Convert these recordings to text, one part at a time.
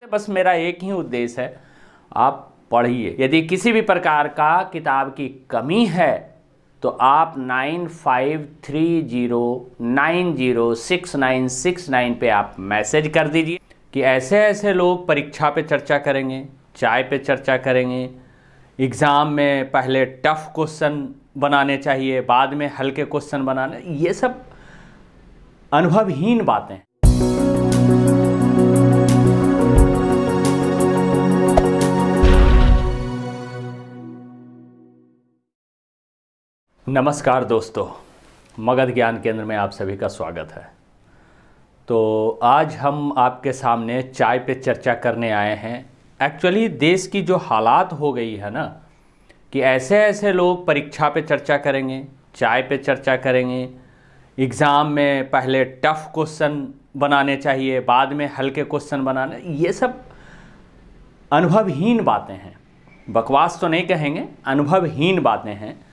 बस मेरा एक ही उद्देश्य है, आप पढ़िए। यदि किसी भी प्रकार का किताब की कमी है तो आप 9530906969 पे आप मैसेज कर दीजिए कि ऐसे ऐसे लोग परीक्षा पे चर्चा करेंगे, चाय पे चर्चा करेंगे, एग्ज़ाम में पहले टफ क्वेश्चन बनाने चाहिए, बाद में हल्के क्वेश्चन बनाने। ये सब अनुभवहीन बातें हैं। नमस्कार दोस्तों, मगध ज्ञान केंद्र में आप सभी का स्वागत है। तो आज हम आपके सामने चाय पे चर्चा करने आए हैं। एक्चुअली देश की जो हालात हो गई है ना, कि ऐसे ऐसे लोग परीक्षा पे चर्चा करेंगे, चाय पे चर्चा करेंगे, एग्ज़ाम में पहले टफ क्वेश्चन बनाने चाहिए, बाद में हल्के क्वेश्चन बनाने। ये सब अनुभवहीन बातें हैं, बकवास तो नहीं कहेंगे, अनुभवहीन बातें हैं।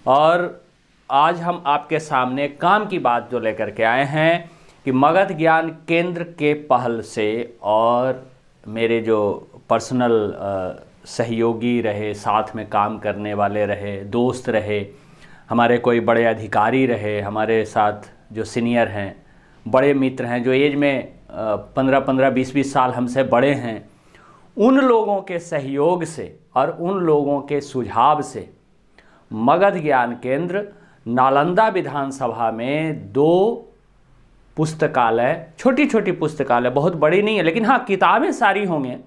और आज हम आपके सामने काम की बात जो लेकर के आए हैं कि मगध ज्ञान केंद्र के पहल से और मेरे जो पर्सनल सहयोगी रहे, साथ में काम करने वाले रहे, दोस्त रहे, हमारे कोई बड़े अधिकारी रहे, हमारे साथ जो सीनियर हैं, बड़े मित्र हैं, जो एज में 15-15, 20-20 साल हमसे बड़े हैं, उन लोगों के सहयोग से और उन लोगों के सुझाव से मगध ज्ञान केंद्र नालंदा विधानसभा में 2 पुस्तकालय, छोटी छोटी पुस्तकालय, बहुत बड़ी नहीं है लेकिन हाँ किताबें सारी होंगे,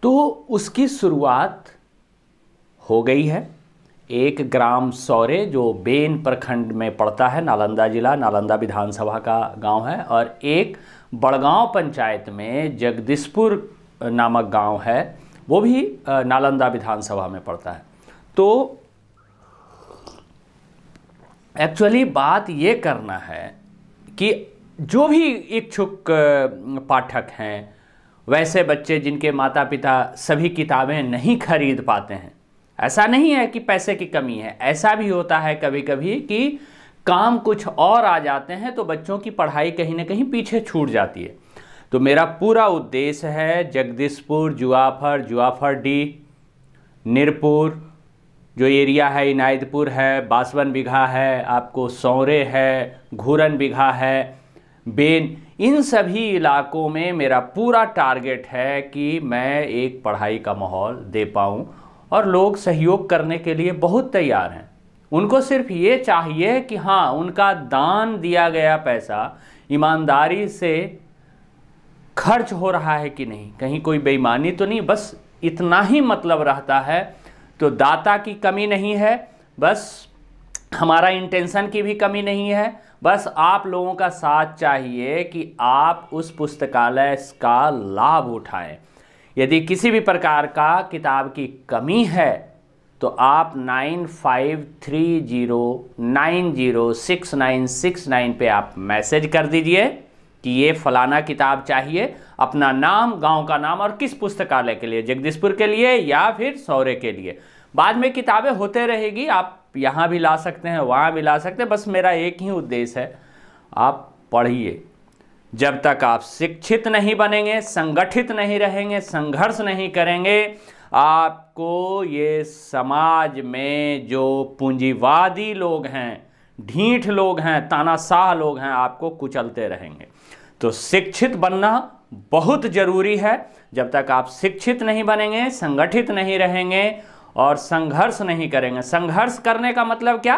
तो उसकी शुरुआत हो गई है। एक ग्राम सौरे जो बेन प्रखंड में पड़ता है, नालंदा जिला, नालंदा विधानसभा का गांव है, और एक बड़गांव पंचायत में जगदीशपुर नामक गांव है, वो भी नालंदा विधानसभा में पड़ता है। तो एक्चुअली बात ये करना है कि जो भी इच्छुक पाठक हैं, वैसे बच्चे जिनके माता पिता सभी किताबें नहीं खरीद पाते हैं, ऐसा नहीं है कि पैसे की कमी है, ऐसा भी होता है कभी कभी कि काम कुछ और आ जाते हैं तो बच्चों की पढ़ाई कहीं ना कहीं पीछे छूट जाती है। तो मेरा पूरा उद्देश्य है जगदीशपुर, जुआफरडी, निरपुर, जो एरिया है, इनायतपुर है, 52 बीघा है, आपको सौरे है, घूरन बीघा है, बेन, इन सभी इलाकों में मेरा पूरा टारगेट है कि मैं एक पढ़ाई का माहौल दे पाऊँ। और लोग सहयोग करने के लिए बहुत तैयार हैं। उनको सिर्फ ये चाहिए कि हाँ, उनका दान दिया गया पैसा ईमानदारी से खर्च हो रहा है कि नहीं, कहीं कोई बेईमानी तो नहीं, बस इतना ही मतलब रहता है। तो दाता की कमी नहीं है, बस हमारा इंटेंशन की भी कमी नहीं है, बस आप लोगों का साथ चाहिए कि आप उस पुस्तकालय का लाभ उठाएं। यदि किसी भी प्रकार का किताब की कमी है तो आप 9530906969 पे आप मैसेज कर दीजिए कि ये फलाना किताब चाहिए, अपना नाम, गांव का नाम और किस पुस्तकालय के लिए, जगदीशपुर के लिए या फिर सौरे के लिए। बाद में किताबें होते रहेगी, आप यहाँ भी ला सकते हैं, वहाँ भी ला सकते हैं। बस मेरा एक ही उद्देश्य है, आप पढ़िए। जब तक आप शिक्षित नहीं बनेंगे, संगठित नहीं रहेंगे, संघर्ष नहीं करेंगे, आपको ये समाज में जो पूंजीवादी लोग हैं, ढीठ लोग हैं, तानाशाह लोग हैं, आपको कुचलते रहेंगे। तो शिक्षित बनना बहुत ज़रूरी है। जब तक आप शिक्षित नहीं बनेंगे, संगठित नहीं रहेंगे और संघर्ष नहीं करेंगे। संघर्ष करने का मतलब क्या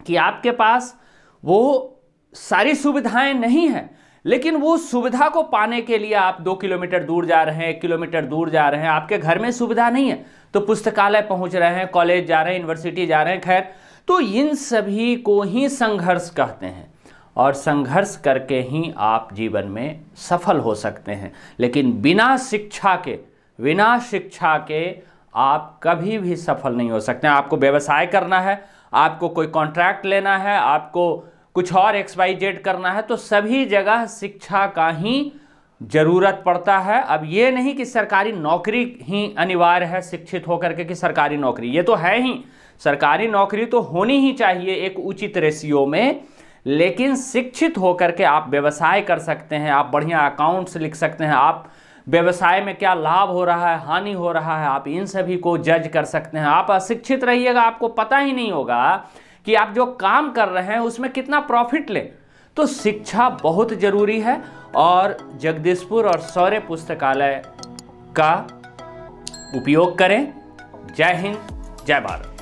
कि आपके पास वो सारी सुविधाएं नहीं है, लेकिन वो सुविधा को पाने के लिए आप 2 किलोमीटर दूर जा रहे हैं, 1 किलोमीटर दूर जा रहे हैं, आपके घर में सुविधा नहीं है तो पुस्तकालय पहुंच रहे हैं, कॉलेज जा रहे हैं, यूनिवर्सिटी जा रहे हैं, खैर, तो इन सभी को ही संघर्ष कहते हैं। और संघर्ष करके ही आप जीवन में सफल हो सकते हैं। लेकिन बिना शिक्षा के आप कभी भी सफल नहीं हो सकते हैं। आपको व्यवसाय करना है, आपको कोई कॉन्ट्रैक्ट लेना है, आपको कुछ और XYZ करना है, तो सभी जगह शिक्षा का ही जरूरत पड़ता है। अब ये नहीं कि सरकारी नौकरी ही अनिवार्य है शिक्षित होकर के, कि सरकारी नौकरी, ये तो है ही, सरकारी नौकरी तो होनी ही चाहिए एक उचित रेशियो में, लेकिन शिक्षित होकर के आप व्यवसाय कर सकते हैं, आप बढ़िया अकाउंट्स लिख सकते हैं, आप व्यवसाय में क्या लाभ हो रहा है, हानि हो रहा है, आप इन सभी को जज कर सकते हैं। आप अशिक्षित रहिएगा, आपको पता ही नहीं होगा कि आप जो काम कर रहे हैं उसमें कितना प्रॉफिट लें। तो शिक्षा बहुत जरूरी है और जगदीशपुर और शौर्य पुस्तकालय का उपयोग करें। जय हिंद, जय भारत।